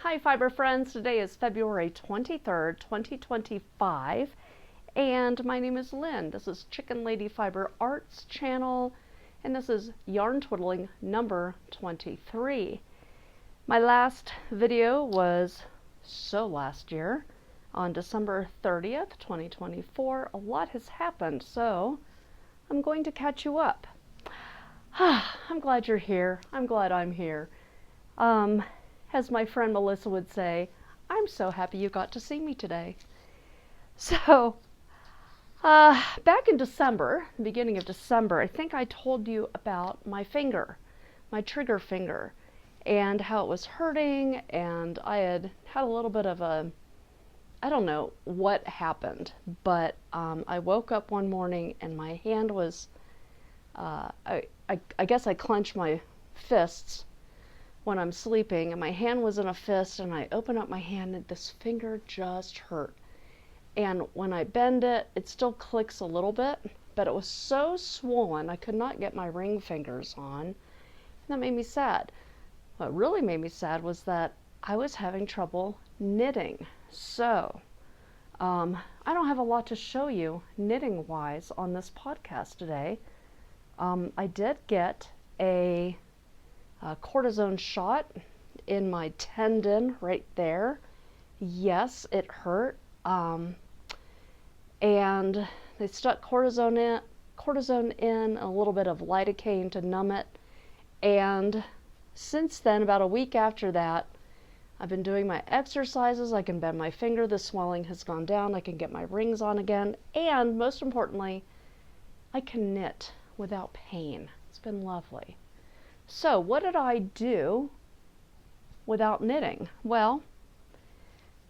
Hi fiber friends, today is February 23rd, 2025, and my name is Lynn. This is Chicken Lady Fiber Arts channel, and this is Yarn Twiddling number 23. My last video was last year, on December 30th, 2024. A lot has happened, so I'm going to catch you up. I'm glad you're here. I'm glad I'm here. As my friend Melissa would say, I'm so happy you got to see me today. So, back in December, the beginning of December, I think I told you about my finger, my trigger finger, and how it was hurting, and I had a little bit of I don't know what happened, but I woke up one morning and my hand was, I guess I clenched my fists when I'm sleeping, and my hand was in a fist, and I open up my hand and this finger just hurt. And when I bend it, it still clicks a little bit, but it was so swollen I could not get my ring fingers on. And that made me sad. What really made me sad was that I was having trouble knitting. So I don't have a lot to show you knitting wise on this podcast today. I did get a cortisone shot in my tendon right there. Yes, it hurt. And they stuck cortisone in, a little bit of lidocaine to numb it. And since then, about a week after that, I've been doing my exercises. I can bend my finger. The swelling has gone down. I can get my rings on again. And most importantly, I can knit without pain. It's been lovely. So what did I do without knitting? Well,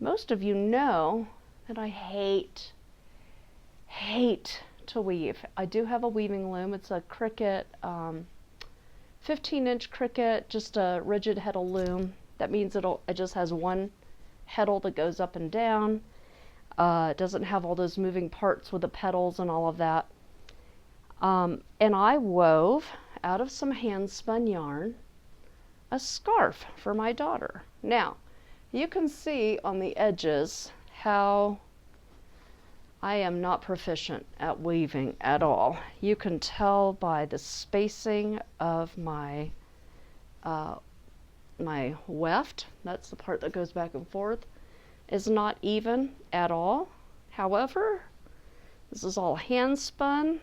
most of you know that I hate to weave. I do have a weaving loom. It's a Cricut, 15-inch Cricut, just a rigid heddle loom. That means it just has one heddle that goes up and down. It doesn't have all those moving parts with the pedals and all of that. And I wove out of some hand spun yarn a scarf for my daughter. Now, you can see on the edges how I am not proficient at weaving at all. You can tell by the spacing of my my weft, that's the part that goes back and forth, is not even at all. However, this is all hand spun,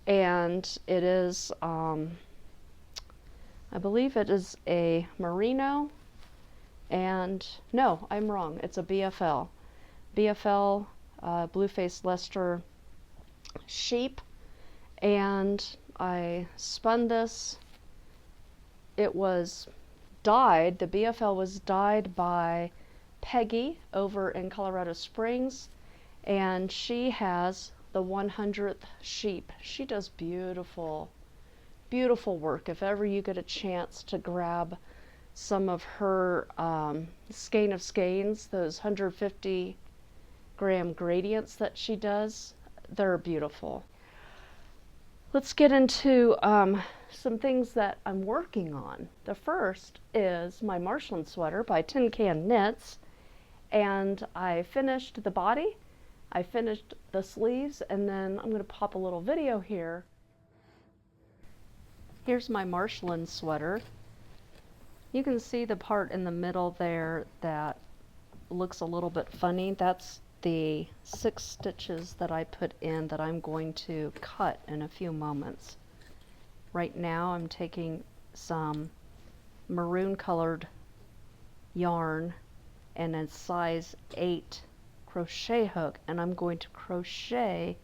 and it is, I believe it is a merino, and no, I'm wrong, it's a BFL. BFL, Blue-Faced Leicester sheep, and I spun this. It was dyed, the BFL was dyed by Peggy over in Colorado Springs, and she has the 100th sheep. She does beautiful, beautiful work. If ever you get a chance to grab some of her skein of skeins, those 150-gram gradients that she does, they're beautiful. Let's get into some things that I'm working on. The first is my Marshland sweater by Tin Can Knits, and I finished the body, I finished the sleeves, and then I'm going to pop a little video here. Here's my Marshland sweater. You can see the part in the middle there that looks a little bit funny. That's the 6 stitches that I put in that I'm going to cut in a few moments. Right now I'm taking some maroon colored yarn and a size 8 crochet hook, and I'm going to crochet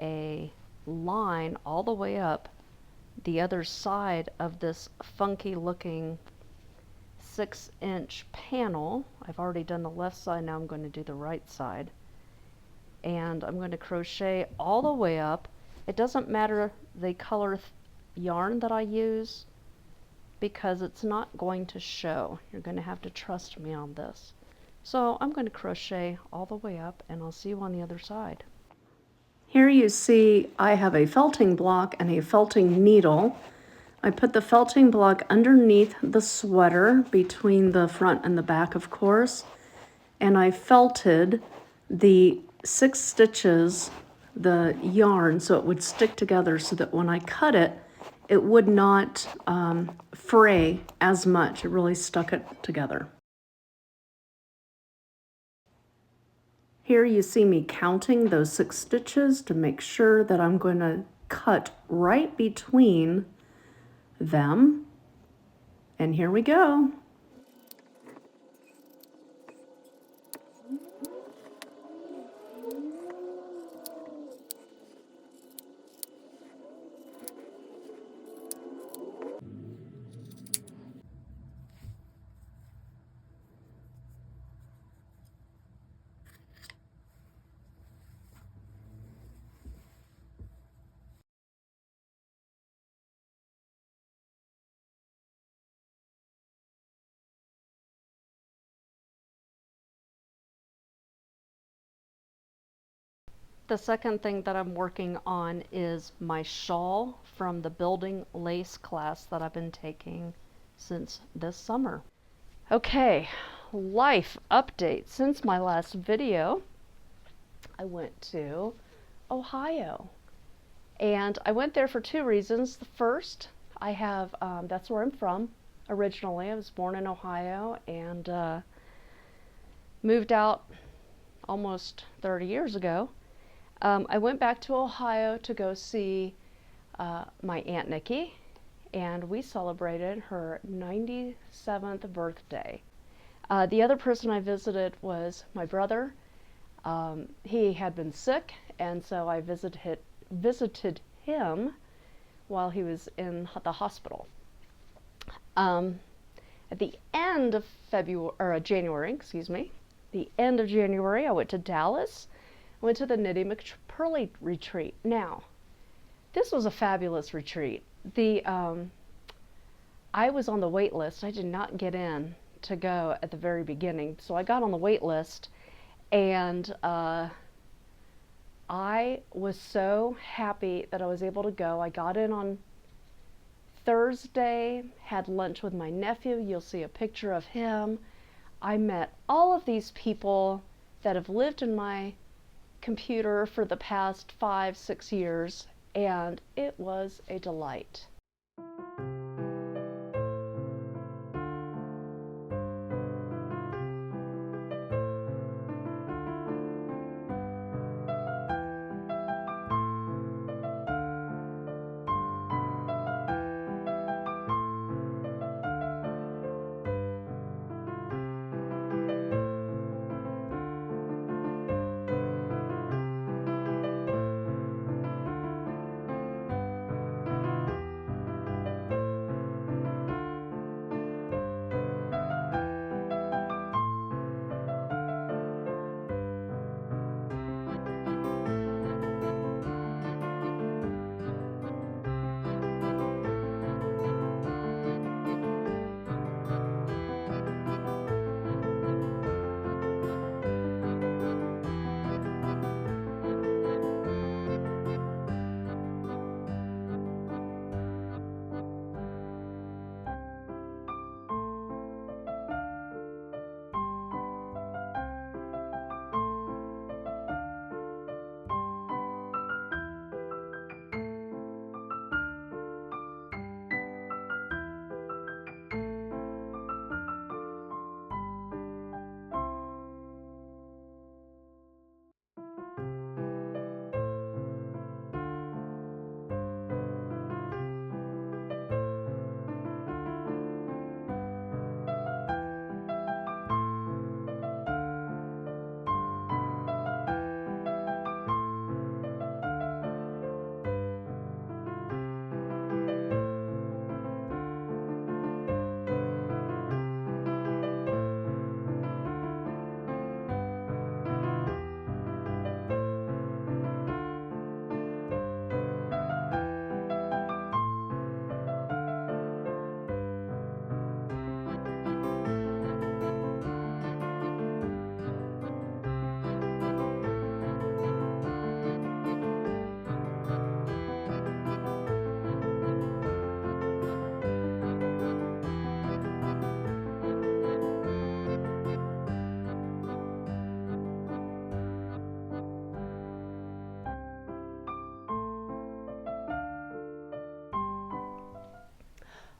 a line all the way up the other side of this funky looking 6-inch panel. I've already done the left side, now I'm going to do the right side. And I'm going to crochet all the way up. It doesn't matter the color yarn that I use because it's not going to show. You're going to have to trust me on this. So I'm going to crochet all the way up, and I'll see you on the other side. Here you see I have a felting block and a felting needle. I put the felting block underneath the sweater, between the front and the back, of course, and I felted the 6 stitches, the yarn, so it would stick together so that when I cut it, it would not fray as much. It really stuck it together. Here you see me counting those 6 stitches to make sure that I'm going to cut right between them. And here we go. The second thing that I'm working on is my shawl from the building lace class that I've been taking since this summer. Okay, life update. Since my last video, I went to Ohio. And I went there for 2 reasons. The first, I have, that's where I'm from originally. I was born in Ohio and moved out almost 30 years ago. I went back to Ohio to go see my Aunt Nikki, and we celebrated her 97th birthday. The other person I visited was my brother. He had been sick, and so I visited him while he was in the hospital. At the end of January, the end of January, I went to Dallas. I went to the Knitty McPurley retreat. Now, this was a fabulous retreat. I was on the wait list. I did not get in to go at the very beginning, so I got on the wait list, and I was so happy that I was able to go. I got in on Thursday, had lunch with my nephew. You'll see a picture of him. I met all of these people that have lived in my computer for the past 5-6 years, and it was a delight.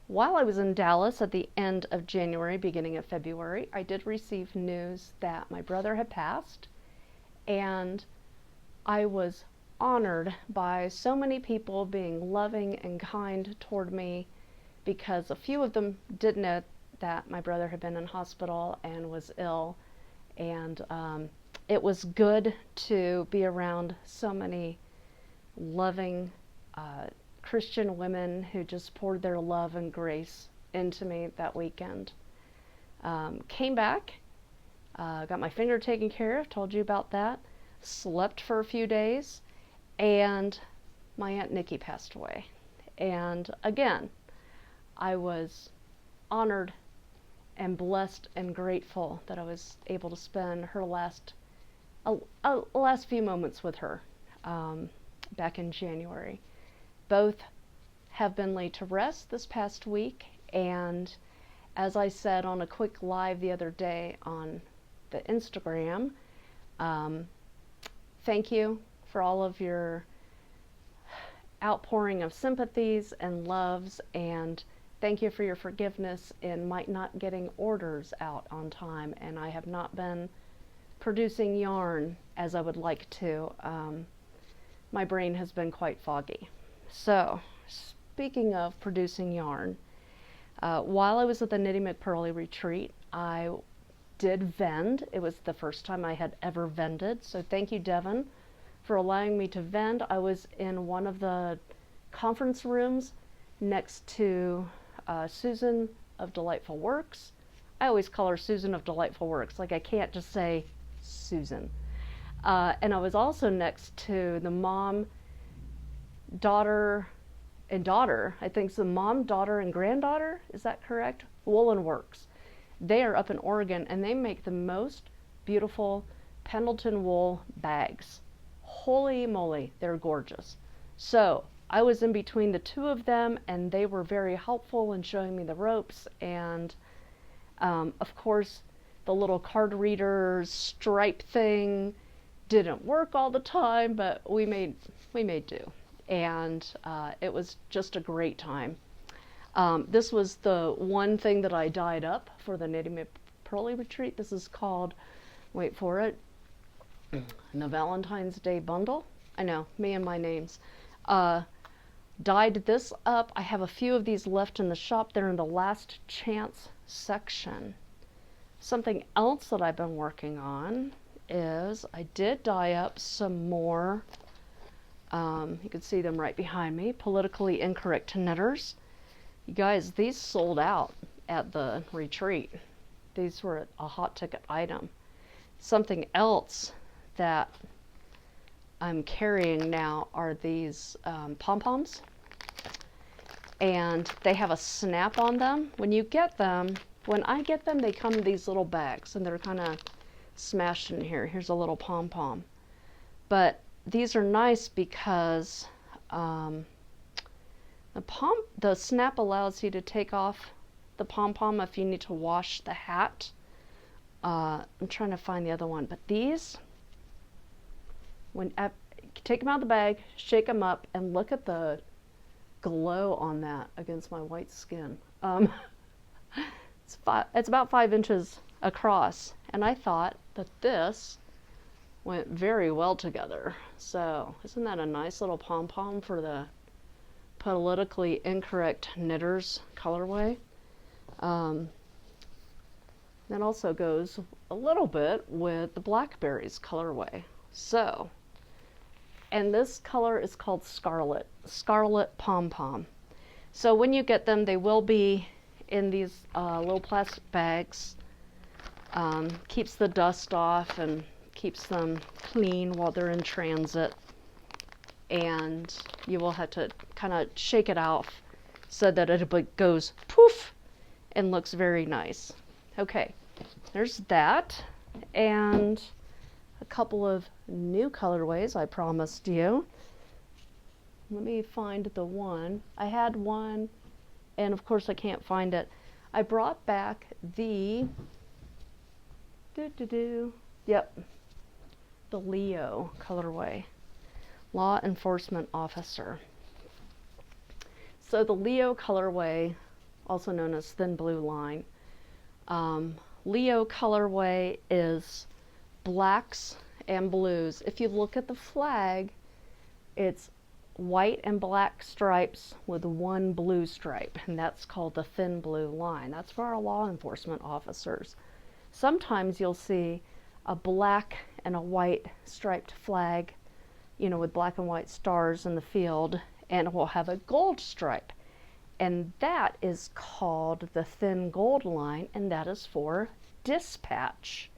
while I was in Dallas at the end of January, beginning of February, I did receive news that my brother had passed, and I was honored by so many people being loving and kind toward me, because a few of them did know that my brother had been in hospital and was ill, and it was good to be around so many loving Christian women who just poured their love and grace into me that weekend. Came back, got my finger taken care of, told you about that, slept for a few days, and my Aunt Nikki passed away. And again, I was honored and blessed and grateful that I was able to spend her last few moments with her back in January. Both have been laid to rest this past week, and as I said on a quick live the other day on the Instagram, thank you for all of your outpouring of sympathies and loves, and thank you for your forgiveness in my not getting orders out on time, and I have not been producing yarn as I would like to. My brain has been quite foggy. So, speaking of producing yarn, while I was at the Knitting McPurley retreat, I did vend. It was the first time I had ever vended, so thank you, Devin, for allowing me to vend. I was in one of the conference rooms next to Susan of Delightful Works. I always call her Susan of Delightful Works, like I can't just say Susan. And I was also next to the mom, daughter, and daughter. I think it's the mom, daughter, and granddaughter. Is that correct? Woolen Works. They are up in Oregon, and they make the most beautiful Pendleton wool bags. Holy moly, they're gorgeous. So I was in between the two of them, and they were very helpful in showing me the ropes. And of course, the little card reader stripe thing didn't work all the time, but we made do. And it was just a great time. This was the one thing that I dyed up for the Knitting McPurley retreat. This is called, wait for it, the Valentine's Day bundle. I know, me and my names. Dyed this up. I have a few of these left in the shop. They're in the last chance section. Something else that I've been working on is I did dye up some more, you can see them right behind me, politically incorrect knitters. You guys, these sold out at the retreat. These were a hot ticket item. Something else that I'm carrying now are these pom-poms, and they have a snap on them. When I get them, they come in these little bags, and they're kind of smashed in here. Here's a little pom-pom. But these are nice because the snap allows you to take off the pom-pom if you need to wash the hat. I'm trying to find the other one, but these, take them out of the bag, shake them up, and look at the glow on that against my white skin. It's about 5 inches across, and I thought that this went very well together. So isn't that a nice little pom-pom for the politically incorrect knitters colorway? That also goes a little bit with the blackberries colorway. So, and this color is called Scarlet Pom-Pom. So when you get them, they will be in these little plastic bags. Keeps the dust off and keeps them clean while they're in transit. And you will have to kind of shake it off so that it goes poof and looks very nice. Okay, there's that. And a couple of new colorways I promised you. Let me find the one. I had one, and of course I can't find it. I brought back the the Leo colorway, Law Enforcement Officer. So the Leo colorway, also known as thin blue line. Leo colorway is blacks and blues. If you look at the flag, it's white and black stripes with one blue stripe, and that's called the thin blue line. That's for our law enforcement officers. Sometimes you'll see a black and a white striped flag, you know, with black and white stars in the field, and it will have a gold stripe. And that is called the thin gold line, and that is for dispatch.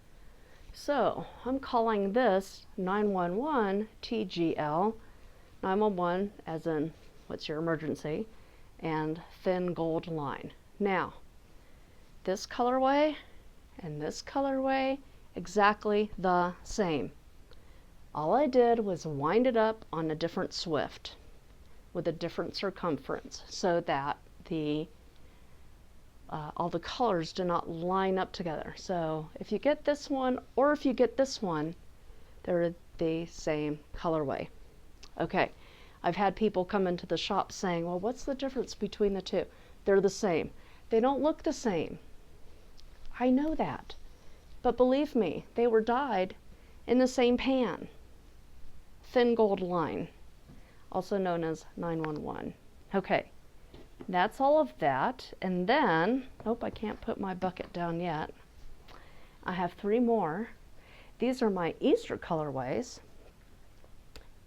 So I'm calling this 911 TGL, 911 as in what's your emergency, and thin gold line. Now, this colorway and this colorway, exactly the same. All I did was wind it up on a different Swift with a different circumference so that all the colors do not line up together. So if you get this one or if you get this one, they're the same colorway. Okay, I've had people come into the shop saying, well, what's the difference between the two? They're the same. They don't look the same. I know that. But believe me, they were dyed in the same pan. Thin gold line, also known as 911. Okay, that's all of that. And then, I can't put my bucket down yet. I have 3 more. These are my Easter colorways.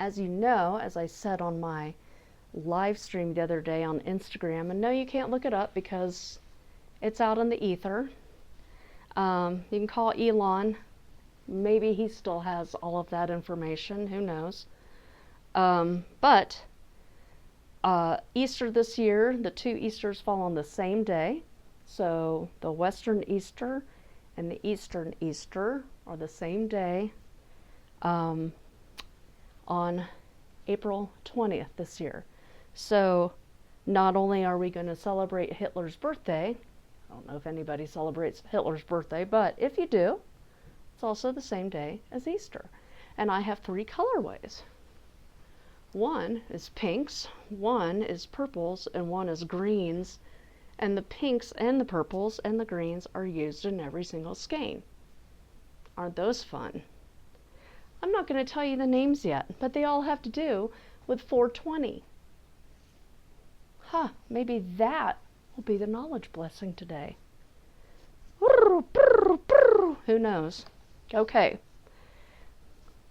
As you know, as I said on my live stream the other day on Instagram, and no, you can't look it up because it's out in the ether. You can call Elon. Maybe he still has all of that information. Who knows? But Easter this year, the 2 Easters fall on the same day. So the Western Easter and the Eastern Easter are the same day on April 20th this year. So not only are we going to celebrate Hitler's birthday, I don't know if anybody celebrates Hitler's birthday, but if you do, it's also the same day as Easter. And I have 3 colorways. One is pinks, one is purples, and one is greens. And the pinks and the purples and the greens are used in every single skein. Aren't those fun? I'm not going to tell you the names yet, but they all have to do with 420. Maybe that will be the knowledge blessing today. Who knows? Okay.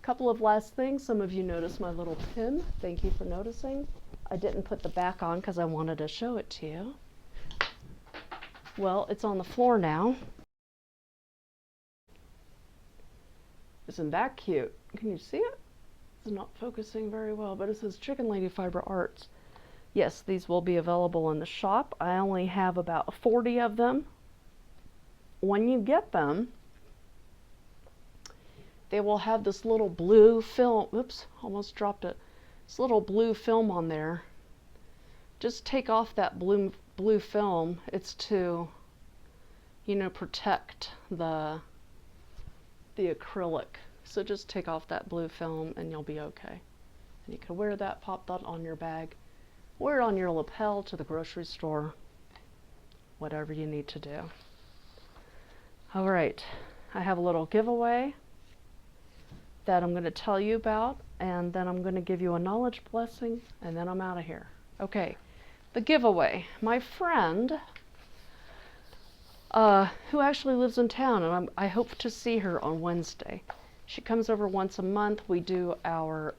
Couple of last things. Some of you noticed my little pin. Thank you for noticing. I didn't put the back on because I wanted to show it to you. Well, it's on the floor now. Isn't that cute? Can you see it? It's not focusing very well, but it says Chicken Lady Fiber Arts. Yes, these will be available in the shop. I only have about 40 of them. When you get them, they will have this little blue film. Oops, almost dropped it. This little blue film on there. Just take off that blue film. It's to, protect the acrylic. So just take off that blue film and you'll be okay. And you can wear that, pop that on your bag, wear it on your lapel to the grocery store, whatever you need to do. All right, I have a little giveaway that I'm going to tell you about, and then I'm going to give you a knowledge blessing, and then I'm out of here. Okay, the giveaway. My friend, who actually lives in town, and I hope to see her on Wednesday. She comes over once a month. We do our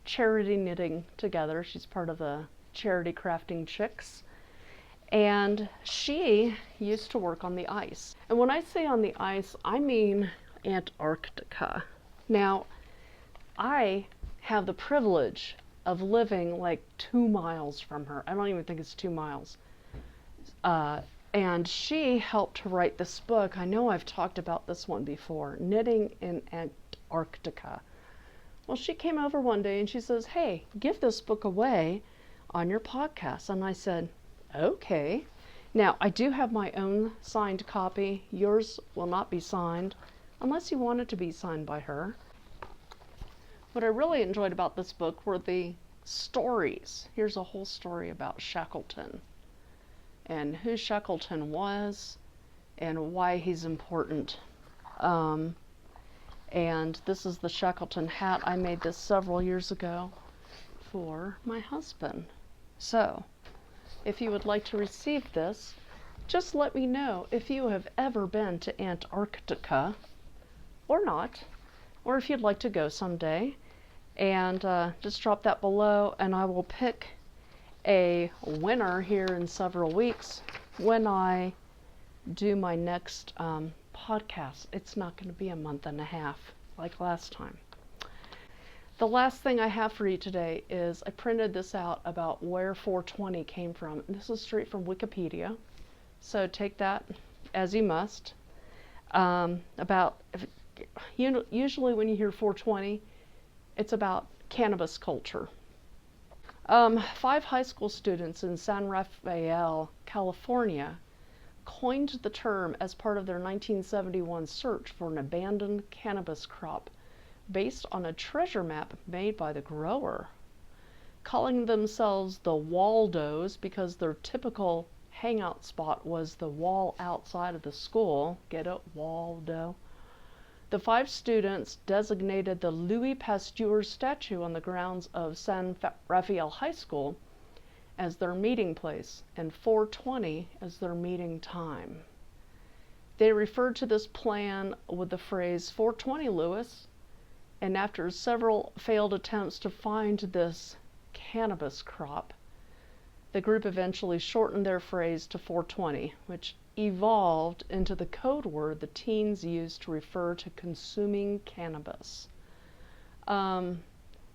charity knitting together. She's part of the Charity Crafting Chicks. And she used to work on the ice. And when I say on the ice, I mean Antarctica. Now, I have the privilege of living like 2 miles from her. I don't even think it's 2 miles. And she helped to write this book. I know I've talked about this one before, Knitting in Antarctica. Well, she came over one day and she says, hey, give this book away on your podcast. And I said, okay. Now, I do have my own signed copy. Yours will not be signed unless you want it to be signed by her. What I really enjoyed about this book were the stories. Here's a whole story about Shackleton. and who Shackleton was and why he's important. And this is the Shackleton hat. I made this several years ago for my husband. So, if you would like to receive this, just let me know if you have ever been to Antarctica or not, or if you'd like to go someday. And just drop that below, and I will pick a winner here in several weeks when I do my next podcast. It's not going to be a month and a half like last time. The last thing I have for you today is I printed this out about where 420 came from. This is straight from Wikipedia, so take that as you must. Usually when you hear 420, it's about cannabis culture. 5 high school students in San Rafael, California, coined the term as part of their 1971 search for an abandoned cannabis crop based on a treasure map made by the grower. Calling themselves the Waldos because their typical hangout spot was the wall outside of the school. Get it? Waldo. The 5 students designated the Louis Pasteur statue on the grounds of San Rafael High School as their meeting place and 420 as their meeting time. They referred to this plan with the phrase 420 Louis, and after several failed attempts to find this cannabis crop, the group eventually shortened their phrase to 420, which evolved into the code word the teens used to refer to consuming cannabis.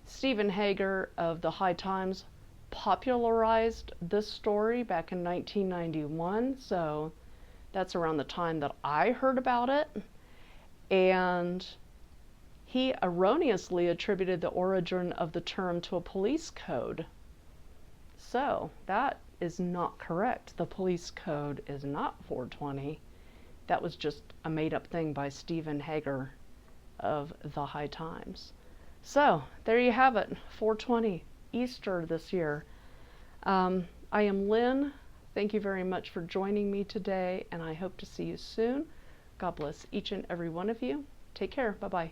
Stephen Hager of the High Times popularized this story back in 1991, so that's around the time that I heard about it, and he erroneously attributed the origin of the term to a police code. So that is not correct. The police code is not 420. That was just a made-up thing by Stephen Hager of the High Times. So there you have it, 420, Easter this year. I am Lynn. Thank you very much for joining me today, and I hope to see you soon. God bless each and every one of you. Take care. Bye-bye.